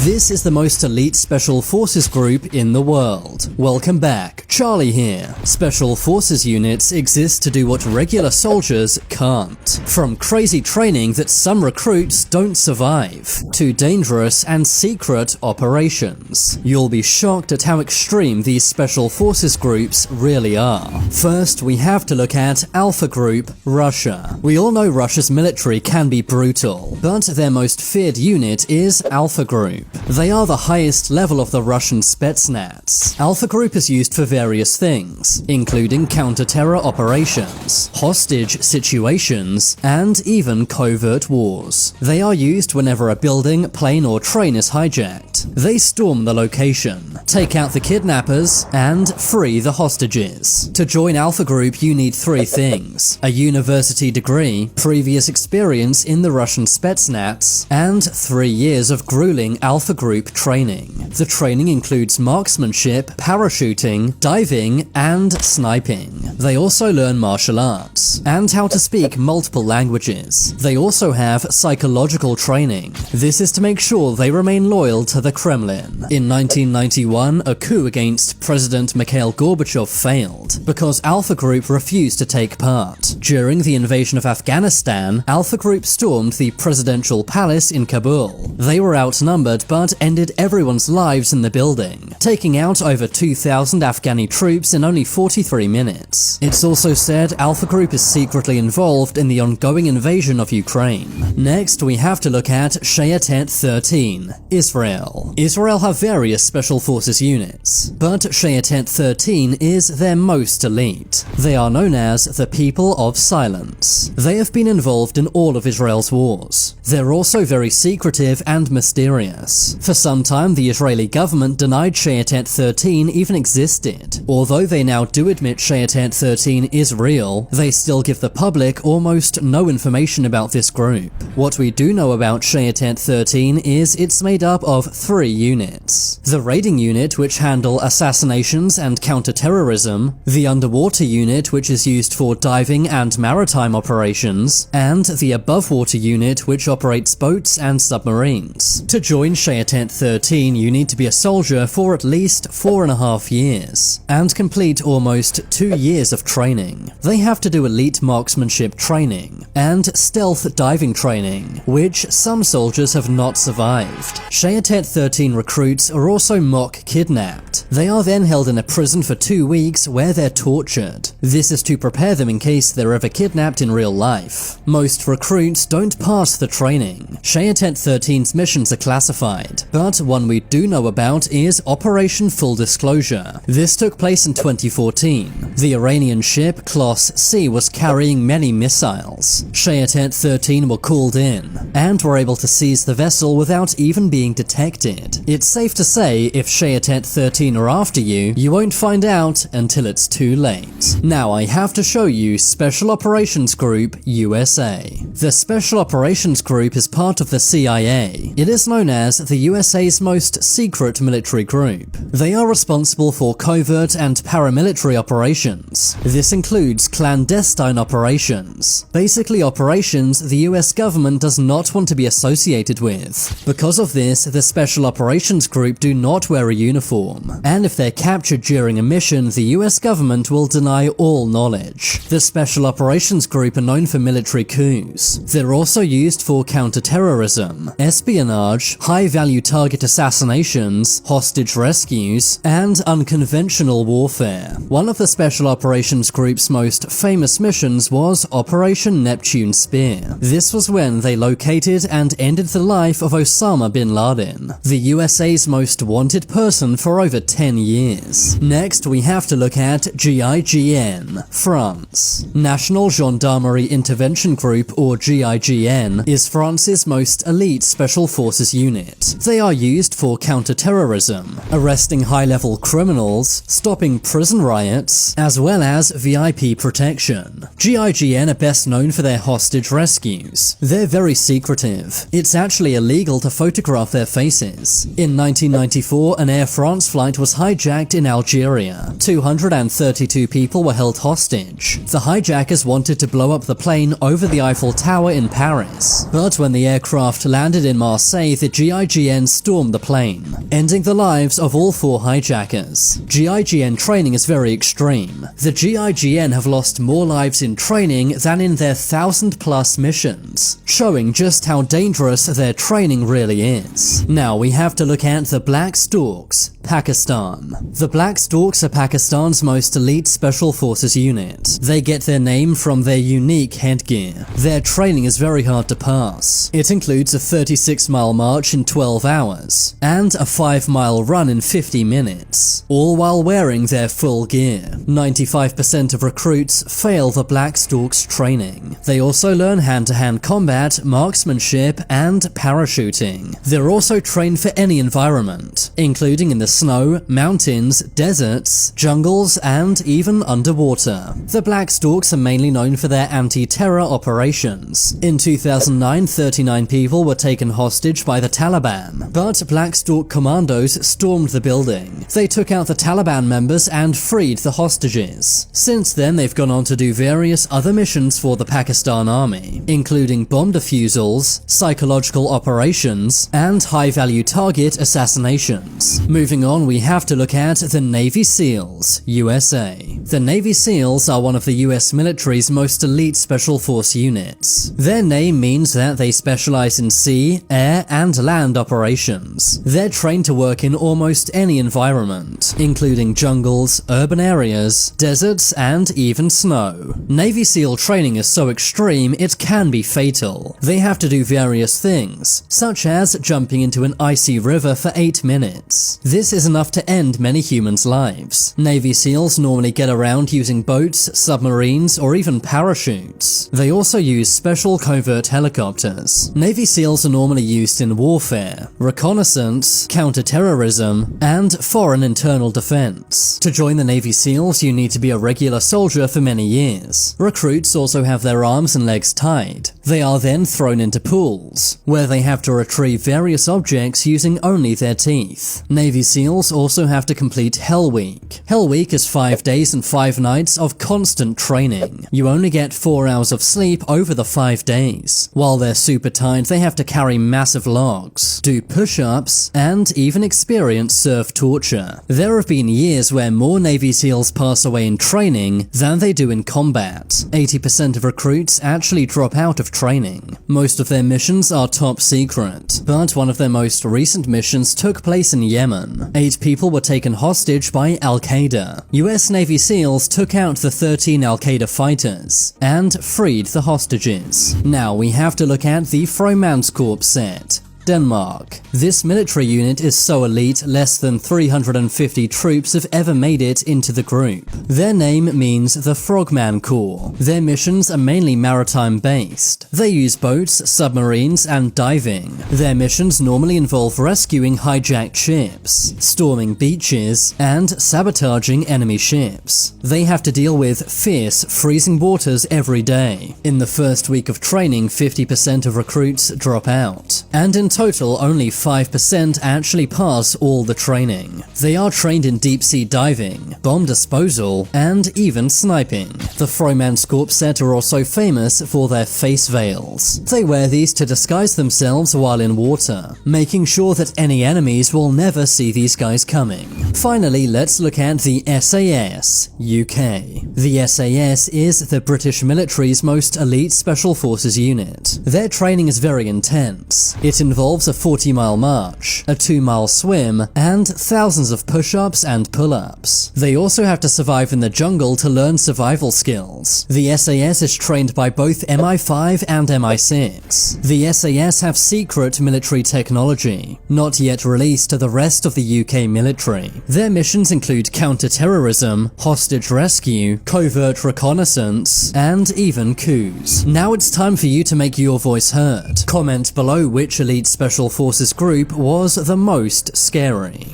This is the most elite Special Forces group in the world. Welcome back, Charlie here. Special Forces units exist to do what regular soldiers can't. From crazy training that some recruits don't survive, to dangerous and secret operations. You'll be shocked at how extreme these Special Forces groups really are. First, we have to look at Alpha Group, Russia. We all know Russia's military can be brutal, but their most feared unit is Alpha Group. They are the highest level of the Russian Spetsnaz. Alpha Group is used for various things, including counter-terror operations, hostage situations, and even covert wars. They are used whenever a building, plane, or train is hijacked. They storm the location, take out the kidnappers, and free the hostages. To join Alpha Group, you need three things: a university degree, previous experience in the Russian Spetsnaz, and 3 years of grueling Alpha Group training. The training includes marksmanship, parachuting, diving, and sniping. They also learn martial arts, and how to speak multiple languages. They also have psychological training. This is to make sure they remain loyal to the Kremlin. In 1991, a coup against President Mikhail Gorbachev failed, because Alpha Group refused to take part. During the invasion of Afghanistan, Alpha Group stormed the presidential palace in Kabul. They were outnumbered but ended everyone's lives in the building, taking out over 2,000 Afghani troops in only 43 minutes. It's also said Alpha Group is secretly involved in the ongoing invasion of Ukraine. Next, we have to look at Shayetet 13, Israel. Israel have various special forces units, but Shayetet 13 is their most elite. They are known as the People of Silence. They have been involved in all of Israel's wars. They're also very secretive and mysterious. For some time, the Israeli government denied Shayetet 13 even existed. Although they now do admit Shayetet 13 is real, they still give the public almost no information about this group. What we do know about Shayetet 13 is it's made up of 3 units. The raiding unit, which handle assassinations and counter-terrorism, the underwater unit, which is used for diving and maritime operations, and the above-water unit, which operates boats and submarines. To join Shayetet 13, you need to be a soldier for at least 4.5 years, and complete almost 2 years of training. They have to do elite marksmanship training, and stealth diving training, which some soldiers have not survived. Shayetet 13 recruits are also mock kidnapped. They are then held in a prison for 2 weeks where they're tortured. This is to prepare them in case they're ever kidnapped in real life. Most recruits don't pass the training. Shayetet 13's missions are classified, but one we do know about is Operation Full Disclosure. This took place in 2014. The Iranian ship Klos C was carrying many missiles. Shayetet 13 were called in, and were able to seize the vessel without even being detected. It's safe to say if Shayetet 13 are after you, you won't find out until it's too late. Now I have to show you Special Operations Group USA. The Special Operations Group is part of the CIA. It is known as the USA's most secret military group. They are responsible for covert and paramilitary operations. This includes clandestine operations, basically operations the US government does not want to be associated with. Because of this, the Special Operations Group do not wear a uniform, and if they're captured during a mission, the US government will deny all knowledge. The Special Operations Group are known for military coups. They're also used for counter-terrorism, espionage, high-value target assassinations, hostage rescues, and unconventional warfare. One of the Special Operations Group's most famous missions was Operation Neptune Spear. This was when they located and ended the life of Osama bin Laden, the USA's most wanted person for over 10 years. Next, we have to look at GIGN, France. National Gendarmerie Intervention Group, or GIGN, is France's most elite special forces unit. They are used for counter-terrorism, arresting high-level criminals, stopping prison riots, as well as VIP protection. GIGN are best known for their hostage rescues. They're very secretive. It's actually illegal to photograph their faces. In 1994, an Air France flight was was hijacked in Algeria. 232 people were held hostage. The hijackers wanted to blow up the plane over the Eiffel Tower in Paris. But when the aircraft landed in Marseille, the GIGN stormed the plane, ending the lives of all 4 hijackers. GIGN training is very extreme. The GIGN have lost more lives in training than in their 1,000+ missions, showing just how dangerous their training really is. Now we have to look at the Black Storks, Pakistan. The Black Storks are Pakistan's most elite special forces unit. They get their name from their unique headgear. Their training is very hard to pass. It includes a 36-mile march in 12 hours and a 5-mile run in 50 minutes, all while wearing their full gear. 95% of recruits fail the Black Storks training. They also learn hand-to-hand combat, marksmanship, and parachuting. They're also trained for any environment, including in the snow, mountains, deserts, jungles, and even underwater. The Black Storks are mainly known for their anti-terror operations. In 2009, 39 people were taken hostage by the Taliban, but Black Stork commandos stormed the building. They took out the Taliban members and freed the hostages. Since then, they've gone on to do various other missions for the Pakistan Army, including bomb defusals, psychological operations, and high-value target assassinations. Moving on, we have to look at the Navy SEALs, USA. The Navy SEALs are one of the US military's most elite special force units. Their name means that they specialize in sea, air, and land operations. They're trained to work in almost any environment, including jungles, urban areas, deserts, and even snow. Navy SEAL training is so extreme it can be fatal. They have to do various things, such as jumping into an icy river for 8 minutes. This is enough to end many humans' lives. Navy SEALs normally get around using boats, submarines, or even parachutes. They also use special covert helicopters. Navy SEALs are normally used in warfare, reconnaissance, counter-terrorism, and foreign internal defense. To join the Navy SEALs, you need to be a regular soldier for many years. Recruits also have their arms and legs tied. They are then thrown into pools, where they have to retrieve various objects using only their teeth. Navy SEALs also have to complete Hell Week. Hell Week is 5 days and 5 nights of constant training. You only get 4 hours of sleep over the 5 days. While they're super tired, they have to carry massive logs, do push-ups, and even experience surf torture. There have been years where more Navy SEALs pass away in training than they do in combat. 80% of recruits actually drop out of training. Most of their missions are top secret, but one of their most recent missions took place in Yemen. 8 people were taken hostage by Al-Qaeda. US Navy SEALs took out the 13 Al-Qaeda fighters and freed the hostages. Now we have to look at the Frømandskorps set. Denmark. This military unit is so elite, less than 350 troops have ever made it into the group. Their name means the Frogman Corps. Their missions are mainly maritime-based. They use boats, submarines, and diving. Their missions normally involve rescuing hijacked ships, storming beaches, and sabotaging enemy ships. They have to deal with fierce, freezing waters every day. In the first week of training, 50% of recruits drop out, and in total, only 5% actually pass all the training. They are trained in deep-sea diving, bomb disposal, and even sniping. The Frømandskorps set are also famous for their face veils. They wear these to disguise themselves while in water, making sure that any enemies will never see these guys coming. Finally, let's look at the SAS, UK. The SAS is the British military's most elite special forces unit. Their training is very intense. It involves a 40-mile march, a 2-mile swim, and thousands of push-ups and pull-ups. They also have to survive in the jungle to learn survival skills. The SAS is trained by both MI5 and MI6. The SAS have secret military technology, not yet released to the rest of the UK military. Their missions include counter-terrorism, hostage rescue, covert reconnaissance, and even coups. Now it's time for you to make your voice heard. Comment below which elite Special Forces group was the most scary.